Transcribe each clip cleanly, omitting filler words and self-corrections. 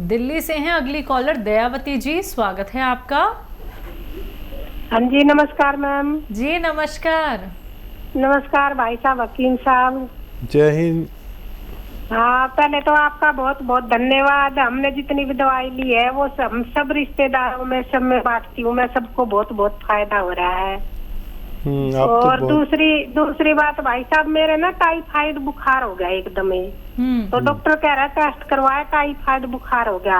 दिल्ली से हैं अगली कॉलर दयावती जी, स्वागत है आपका। हाँ जी, नमस्कार मैम। जी नमस्कार। नमस्कार भाई साहब, हकीम साहब। जय हिंद। हाँ, पहले तो आपका बहुत बहुत धन्यवाद। हमने जितनी भी दवाई ली है वो सब रिश्तेदारों में सब में बांटती हूँ मैं, सबको बहुत बहुत फायदा हो रहा है। और तो दूसरी बात भाई साहब, मेरे ना टाइफाइड बुखार हो गया एकदम ही। तो डॉक्टर कह रहा है टेस्ट करवाए, टाइफाइड बुखार हो गया।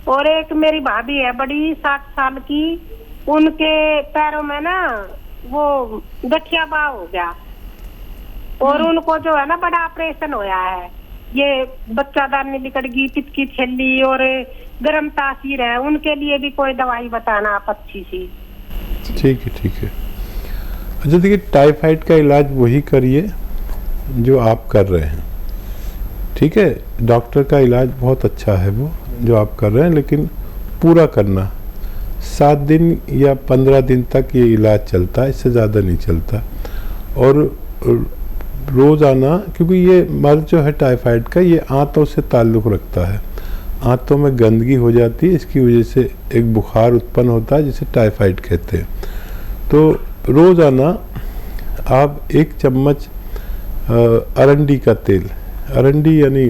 और एक मेरी भाभी है बड़ी 60 साल की, उनके पैरों में ना वो गठिया बाव हो गया और उनको जो है ना बड़ा ऑपरेशन होया है। ये बच्चादानी निकल गई, पित्त की थैली और गर्म तासीर है। उनके लिए भी कोई दवाई बताना आप अच्छी सी। ठीक है ठीक है। अच्छा देखिए, टाइफाइड का इलाज वही करिए जो आप कर रहे हैं, ठीक है। डॉक्टर का इलाज बहुत अच्छा है वो जो आप कर रहे हैं, लेकिन पूरा करना। 7 दिन या 15 दिन तक ये इलाज चलता है, इससे ज़्यादा नहीं चलता। और रोज़ाना, क्योंकि ये मर्ज जो है टाइफाइड का, ये आंतों से ताल्लुक़ रखता है। आंतों में गंदगी हो जाती है, इसकी वजह से एक बुखार उत्पन्न होता है जिसे टाइफाइड कहते हैं। तो रोज़ाना आप 1 चम्मच अरंडी का तेल, अरंडी यानी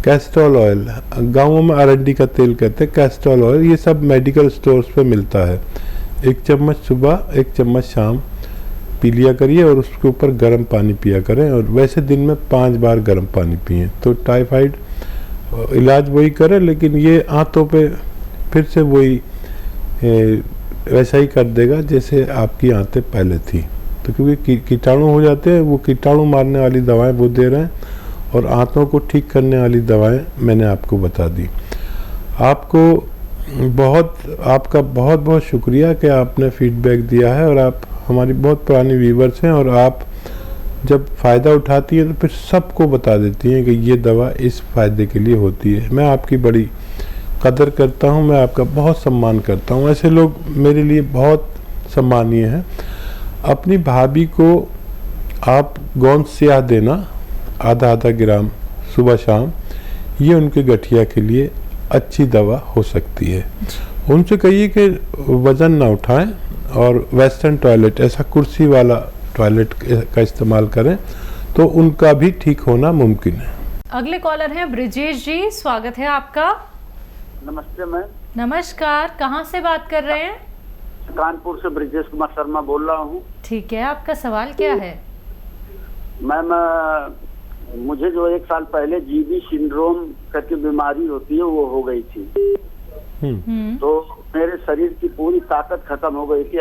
कैस्ट्रॉल ऑयल, गाँवों में अरंडी का तेल कहते हैं, कैस्ट्रॉल ऑयल, ये सब मेडिकल स्टोर्स पे मिलता है। 1 चम्मच सुबह, 1 चम्मच शाम पी लिया करिए और उसके ऊपर गर्म पानी पिया करें। और वैसे दिन में 5 बार गर्म पानी पिए। तो टाइफाइड इलाज वही करें, लेकिन ये आंतों पे फिर से वही वैसा ही कर देगा जैसे आपकी आंतें पहले थी। तो क्योंकि कीटाणु हो जाते हैं, वो कीटाणु मारने वाली दवाएं वो दे रहे हैं और आंतों को ठीक करने वाली दवाएं मैंने आपको बता दी। आपका बहुत बहुत शुक्रिया कि आपने फीडबैक दिया है। और आप हमारी बहुत पुरानी व्यूवर्स हैं और आप जब फ़ायदा उठाती हैं तो फिर सबको बता देती हैं कि ये दवा इस फ़ायदे के लिए होती है। मैं आपकी बड़ी कदर करता हूँ, मैं आपका बहुत सम्मान करता हूँ। ऐसे लोग मेरे लिए बहुत सम्मानीय हैं। अपनी भाभी को आप गोंद स्याह देना, आधा ग्राम सुबह शाम, ये उनके गठिया के लिए अच्छी दवा हो सकती है। उनसे कहिए कि वज़न ना उठाएं और वेस्टर्न टॉयलेट, ऐसा कुर्सी वाला टॉयलेट का इस्तेमाल करें, तो उनका भी ठीक होना मुमकिन है। अगले कॉलर हैं ब्रिजेश जी, स्वागत है आपका। नमस्ते मैम। नमस्कार, कहाँ से बात कर रहे हैं? कानपुर से ब्रिजेश कुमार शर्मा बोल रहा हूँ। ठीक है, आपका सवाल क्या है? मैम, मुझे जो 1 साल पहले जीबी सिंड्रोम करके बीमारी होती है वो हो गई थी। तो मेरे शरीर की पूरी ताकत खत्म हो गई थी।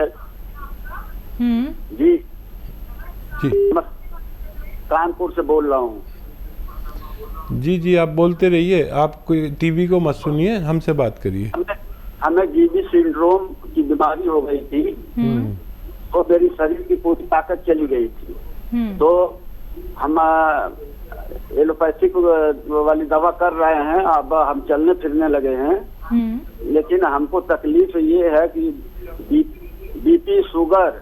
जी कानपुर से बोल रहा हूँ। जी आप बोलते रहिए, आप कोई टीवी को मत सुनिए, हमसे बात करिए। हमें जीबी सिंड्रोम की बीमारी हो गई थी, तो मेरी शरीर की पूरी ताकत चली गई थी। तो हम एलोपैथिक वाली दवा कर रहे हैं, अब हम चलने फिरने लगे हैं। लेकिन हमको तकलीफ ये है कि बीपी शुगर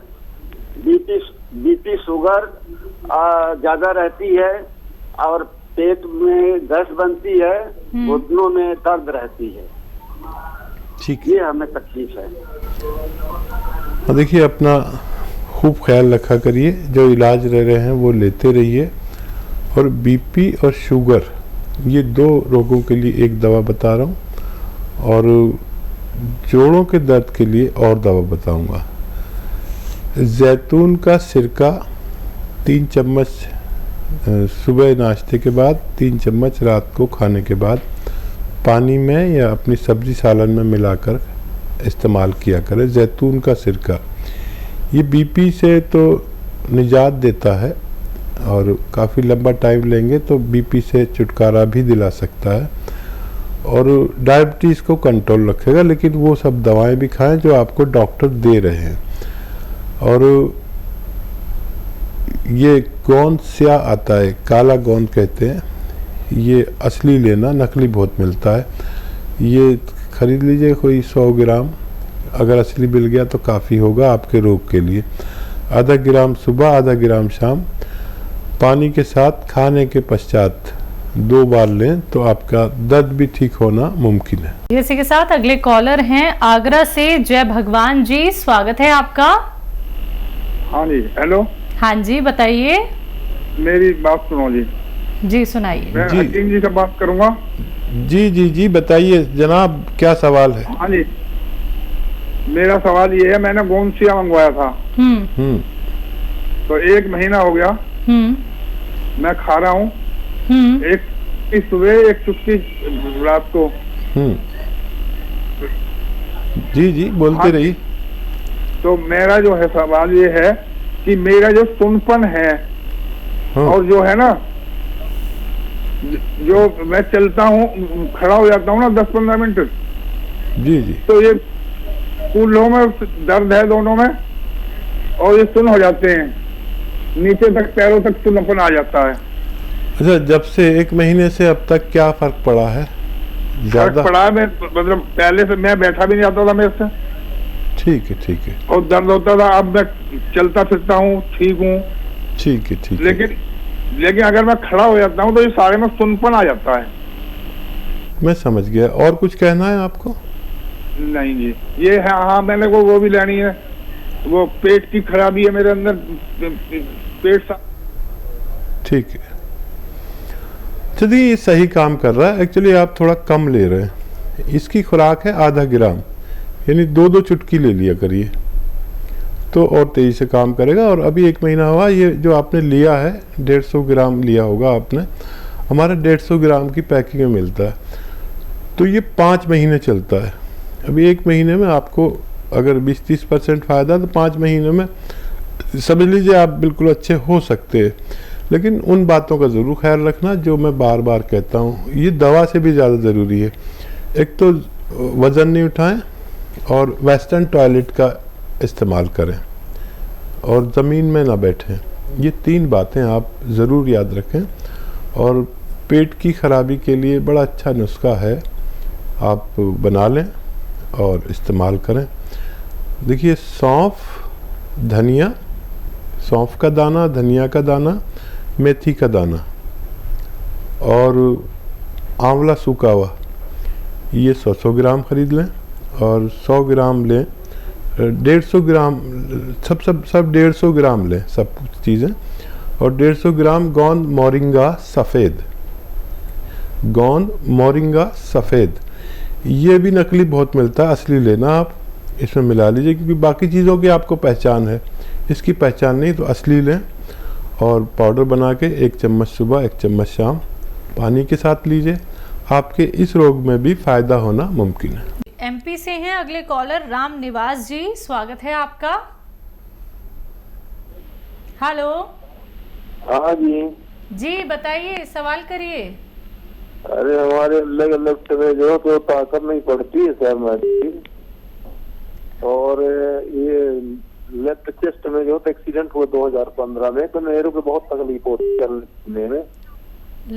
ज्यादा रहती है और पेट में गैस बनती है, घुटनों में दर्द रहती है। ठीक, ये हमें तकलीफ है। देखिए, अपना खूब ख्याल रखा करिए, जो इलाज रह रहे हैं वो लेते रहिए। और बीपी और शुगर, ये 2 रोगों के लिए एक दवा बता रहा हूँ, और जोड़ों के दर्द के लिए और दवा बताऊंगा। जैतून का सिरका 3 चम्मच सुबह नाश्ते के बाद, 3 चम्मच रात को खाने के बाद पानी में या अपनी सब्जी सालन में मिलाकर इस्तेमाल किया करें। जैतून का सिरका ये बीपी से तो निजात देता है और काफ़ी लंबा टाइम लेंगे तो बीपी से छुटकारा भी दिला सकता है और डायबिटीज़ को कंट्रोल रखेगा। लेकिन वो सब दवाएं भी खाएं जो आपको डॉक्टर दे रहे हैं। और ये गोंद स्याह आता है, काला गोंद कहते हैं, ये असली लेना, नकली बहुत मिलता है। ये खरीद लीजिए कोई 100 ग्राम, अगर असली मिल गया तो काफ़ी होगा आपके रोग के लिए। आधा ग्राम सुबह, आधा ग्राम शाम, पानी के साथ खाने के पश्चात 2 बार लें तो आपका दर्द भी ठीक होना मुमकिन है। इसी के साथ अगले कॉलर हैं आगरा से जय भगवान जी, स्वागत है आपका। हाँ जी, हेलो। हाँ जी, बताइए। मेरी बात सुनो जी। जी सुनाइए। मैं जी। हकीम जी से बात करूंगा। जी जी जी, बताइए जनाब, क्या सवाल है? हाँ जी, मेरा सवाल ये है, मैंने गोंसिया मंगवाया था। तो 1 महीना हो गया, मैं खा रहा हूँ। एक चुटकी सुबह, एक चुटकी रात को। जी जी, बोलते हाँ, रहिए। तो मेरा जो है सवाल ये है कि मेरा जो सुनपन है, हाँ। और जो है ना, जो मैं चलता हूँ, खड़ा हो जाता हूँ ना 10-15 मिनट, जी जी, तो ये कूल्हों में दर्द है दोनों में, और ये सुन हो जाते हैं, नीचे तक पैरों तक सुनपन आ जाता है। अच्छा, जब से 1 महीने से अब तक क्या फर्क पड़ा है? फर्क ज्यादा? पड़ा है, मैं मतलब पहले से मैं बैठा भी नहीं आता था मेरे से, ठीक है ठीक है और दर्द होता था। अब मैं चलता फिरता हूँ, ठीक हूँ। ठीक है ठीक है। लेकिन अगर मैं खड़ा हो जाता हूँ तो ये सारे में सुनपन आ जाता है। मैं समझ गया। और कुछ कहना है आपको? नहीं जी, ये है। हाँ, मैंने वो भी लेनी है, वो पेट की खराबी है मेरे अंदर, पेट ठीक है। चलिए, ये सही काम कर रहा है। एक्चुअली आप थोड़ा कम ले रहे हैं। इसकी खुराक है आधा ग्राम, यानी 2-2 चुटकी ले लिया करिए तो और तेजी से काम करेगा। और अभी 1 महीना हुआ, ये जो आपने लिया है 150 ग्राम लिया होगा आपने, हमारा 150 ग्राम की पैकिंग में मिलता है, तो ये 5 महीने चलता है। अभी 1 महीने में आपको अगर 20-30% फ़ायदा, तो 5 महीने में समझ लीजिए आप बिल्कुल अच्छे हो सकते हैं। लेकिन उन बातों का ज़रूर ख्याल रखना जो मैं बार बार कहता हूँ, ये दवा से भी ज़्यादा ज़रूरी है। एक तो वज़न नहीं उठाएं, और वेस्टर्न टॉयलेट का इस्तेमाल करें, और ज़मीन में ना बैठें। ये 3 बातें आप ज़रूर याद रखें। और पेट की खराबी के लिए बड़ा अच्छा नुस्खा है, आप बना लें और इस्तेमाल करें। देखिए, सौंफ, धनिया, सौंफ का दाना, धनिया का दाना, मेथी का दाना और आंवला सूखा हुआ, ये 100 ग्राम खरीद लें। और 100 ग्राम लें, 150 ग्राम, सब 150 ग्राम लें, सब चीज़ें। और 150 ग्राम गोंद मोरिंगा सफ़ेद, गोंद मोरिंगा सफ़ेद, ये भी नकली बहुत मिलता है, असली लेना आप। इसमें मिला लीजिए, क्योंकि बाकी चीज़ों की आपको पहचान है, इसकी पहचान नहीं, तो असली लें। और पाउडर बना के 1 चम्मच सुबह, 1 चम्मच शाम पानी के साथ लीजिए। आपके इस रोग में भी फ़ायदा होना मुमकिन है। एमपी से हैं अगले कॉलर राम निवास जी, स्वागत है आपका। हेलो। हाँ जी जी बताइए, सवाल करिए। अरे हमारे लेफ्ट में जो तो ताकत नहीं पड़ती है सर मेरी, और ये लेफ्ट चेस्ट में जो एक्सीडेंट हुआ 2015 में, तो मेरे को बहुत तकलीफ होती है चलने में।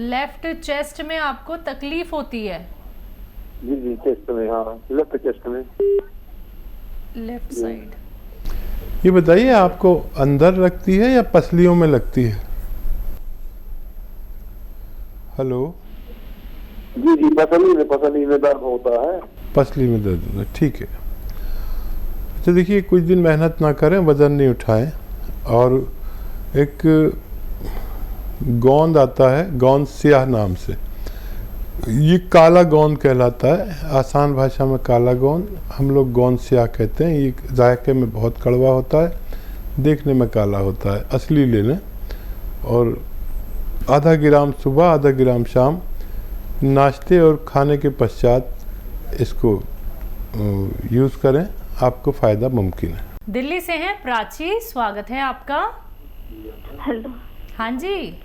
लेफ्ट चेस्ट में आपको तकलीफ होती है? जी जी, चेस्ट में। हाँ, लेफ्ट चेस्ट में, लेफ्ट साइड। ये बताइए, आपको अंदर लगती है या पसलियों में लगती है? हेलो। जी जी, पसली में दर्द होता है। पसली में दर्द होता है, ठीक है। अच्छा देखिए, कुछ दिन मेहनत ना करें, वज़न नहीं उठाएं, और एक गोंद आता है, गोंद स्याह नाम से, ये काला गोंद कहलाता है। आसान भाषा में काला गोंद, हम लोग गोंद स्याह कहते हैं। ये जायके में बहुत कड़वा होता है, देखने में काला होता है। असली ले लें, और आधा ग्राम सुबह, आधा ग्राम शाम, नाश्ते और खाने के पश्चात इसको यूज़ करें, आपको फ़ायदा मुमकिन है। दिल्ली से हैं प्राची, स्वागत है आपका। हेलो। हाँ जी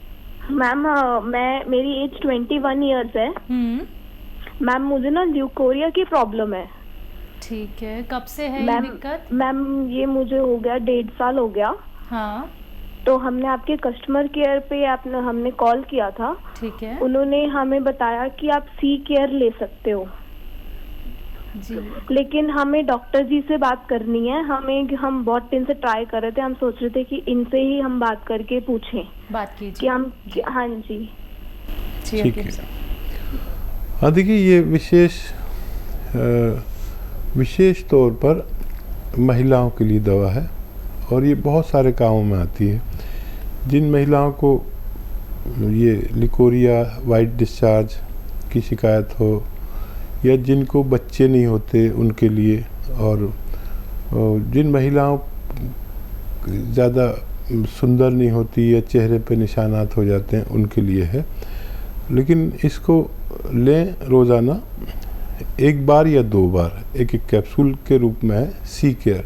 मैम, मेरी एज 21 इयर्स है। मैम, मुझे ना ल्यूकोरिया की प्रॉब्लम है। ठीक है, कब से है ये मैम दिक्कत? मैम, ये मुझे हो गया 1.5 साल हो गया। हाँ, तो हमने आपके कस्टमर केयर पे हमने कॉल किया था। ठीक है उन्होंने हमें बताया कि आप सी केयर ले सकते हो, जी। लेकिन हमें डॉक्टर जी से बात करनी है। हम बहुत दिन से ट्राई कर रहे थे, हम सोच रहे थे कि इनसे ही हम बात करके पूछें बात कि कीजिए। हम। हाँ जी। जी, ठीक हकीम है। साहब। हाँ देखिए, ये विशेष तौर पर महिलाओं के लिए दवा है और ये बहुत सारे कामों में आती है। जिन महिलाओं को ये लिकोरिया, वाइट डिस्चार्ज की शिकायत हो, या जिनको बच्चे नहीं होते उनके लिए, और जिन महिलाओं ज़्यादा सुंदर नहीं होती या चेहरे पे निशानात हो जाते हैं, उनके लिए है। लेकिन इसको लें रोज़ाना 1 बार या 2 बार, एक कैप्सूल के रूप में है सी केयर।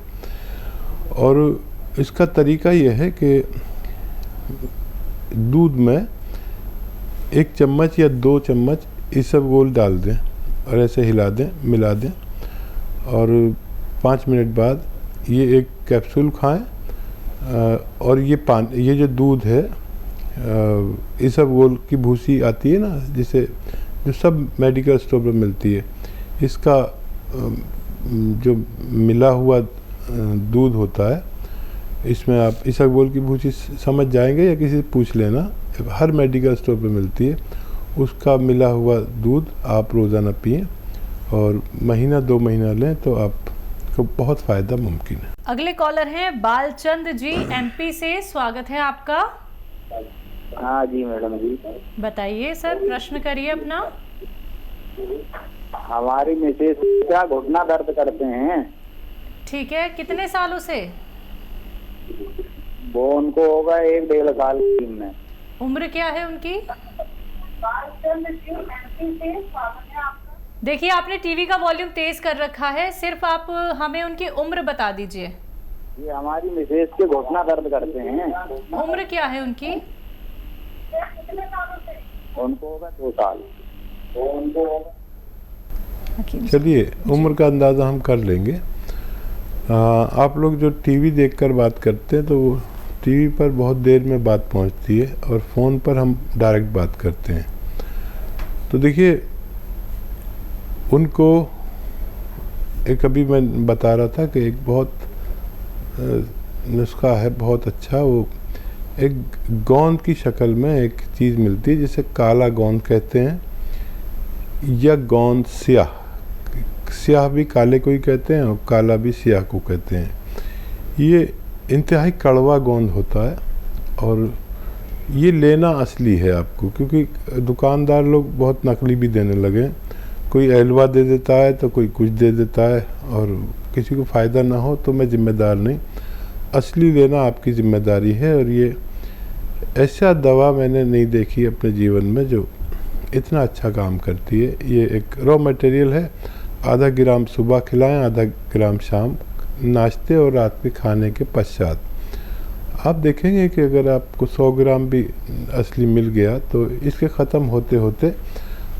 और इसका तरीका यह है कि दूध में 1 चम्मच या 2 चम्मच इसबगोल डाल दें और ऐसे हिला दें, मिला दें, और 5 मिनट बाद ये एक कैप्सूल खाएं। और ये जो दूध है, इसबगोल की भूसी आती है ना, जिसे जो सब मेडिकल स्टोर पर मिलती है, इसका जो मिला हुआ दूध होता है, इसमें आप इसबगोल की भूसी समझ जाएंगे या किसी से पूछ लेना, हर मेडिकल स्टोर पर मिलती है। उसका मिला हुआ दूध आप रोज़ाना पिएं और महीना 2 महीना लें तो आपको बहुत फ़ायदा मुमकिन है। अगले कॉलर हैं बालचंद जी, एमपी से। स्वागत है आपका। हाँ जी मैडम जी, बताइए सर, प्रश्न करिए अपना। हमारी मिसेज क्या घुटना दर्द करते हैं। ठीक है, कितने सालों से? वो उनको होगा 1-1.5 साल में। उम्र क्या है उनकी? देखिए, आपने टीवी का वॉल्यूम तेज कर रखा है, सिर्फ आप हमें उनकी उम्र बता दीजिए। ये हमारी मिसेज के घुटना दर्द करते हैं। उम्र क्या है उनकी? उनको होगा 2 साल। चलिए, उम्र का अंदाज़ा हम कर लेंगे। आप लोग जो टीवी देखकर बात करते हैं, तो वो टीवी पर बहुत देर में बात पहुंचती है और फ़ोन पर हम डायरेक्ट बात करते हैं। तो देखिए, उनको एक अभी मैं बता रहा था कि एक बहुत नुस्खा है बहुत अच्छा। वो एक गोंद की शक्ल में एक चीज़ मिलती है जिसे काला गोंद कहते हैं, या गोंद स्याह। स्याह भी काले को ही कहते हैं और काला भी स्याह को कहते हैं। ये इंतहाई कड़वा गोंद होता है और ये लेना असली है आपको, क्योंकि दुकानदार लोग बहुत नकली भी देने लगे। कोई एलवा दे देता है तो कोई कुछ दे देता है, और किसी को फ़ायदा ना हो तो मैं ज़िम्मेदार नहीं। असली लेना आपकी ज़िम्मेदारी है। और ये ऐसा दवा मैंने नहीं देखी अपने जीवन में जो इतना अच्छा काम करती है। ये एक रॉ मटेरियल है। आधा ग्राम सुबह खिलाएं, आधा ग्राम शाम, नाश्ते और रात में खाने के पश्चात। आप देखेंगे कि अगर आपको 100 ग्राम भी असली मिल गया तो इसके ख़त्म होते होते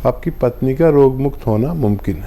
आपकी पत्नी का रोग मुक्त होना मुमकिन है।